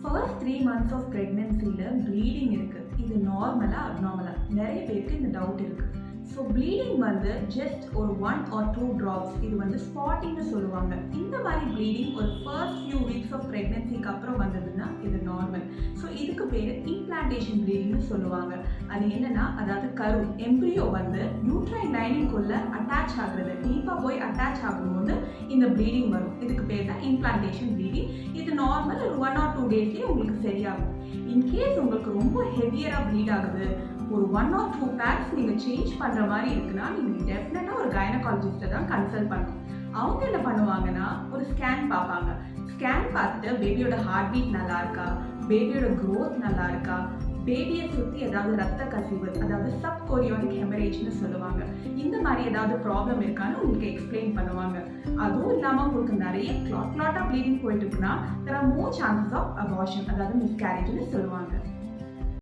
First 3 months of ப்ரெக்னென்சியில் bleeding இருக்குது. இது நார்மலாக அப்நார்மலாக நிறைய பேருக்கு இந்த டவுட் இருக்குது. ஸோ ப்ளீடிங் வந்து ஜஸ்ட் ஒரு 1 or 2 drops, இது வந்து ஸ்பாட்டிங்னு சொல்லுவாங்க. இந்த மாதிரி ப்ளீடிங் ஒரு ஃபர்ஸ்ட் ஃபியூ வீக்ஸ் ஆஃப் ப்ரெக்னென்சிக்கு அப்புறம் வந்ததுன்னா இது நார்மல். ஸோ இதுக்கு பேர் இம்ப்ளான்டேஷன் ப்ளீடிங்னு சொல்லுவாங்க. அது என்னன்னா, அதாவது கரு எம்ப்ரியோ வந்து யூட்ரைன் லைனிங்குள்ளே அட்டாச் ஆகுறது, டீப்பாக போய் அட்டாச் ஆகும்போது இந்த ப்ளீடிங் வரும். இதுக்கு பேர் தான் இம்ப்ளான்டேஷன் ப்ளீடிங். இது நார்மல், ஒரு 1 or 2 daysலேயே உங்களுக்கு சரியாகும். இன்கேஸ் உங்களுக்கு ரொம்ப ஹெவியராக ப்ளீட் ஆகுது, ஒரு 1 or 2 pads நீங்கள் சேஞ்ச் பண்ணுற மாதிரி இருக்குன்னா நீங்கள் டெஃபினட்டாக ஒரு கைனகாலஜிஸ்ட்டை தான் கன்சல்ட் பண்ணணும். அவங்க என்ன பண்ணுவாங்கன்னா, ஒரு ஸ்கேன் பார்ப்பாங்க. ஸ்கேன் பார்த்துட்டு பேபியோட ஹார்ட் பீட் நல்லா இருக்கா, பேபியோட க்ரோத் நல்லா இருக்கா, பேபியை சுற்றி ஏதாவது ரத்த கசிவு, அதாவது சப் கொரியோனிக் ஹெமரேஜ்னு சொல்லுவாங்க, இந்த மாதிரி ஏதாவது ப்ராப்ளம் இருக்கான்னு உங்களுக்கு எக்ஸ்பிளைன் பண்ணுவாங்க. அதுவும் இல்லாமல் உங்களுக்கு நிறைய கிளாட்டாக ப்ளீடிங் போயிட்டு இருக்குன்னா there are more chances of abortion, அதாவது மிஸ்கேரேஜ்னு சொல்லுவாங்க.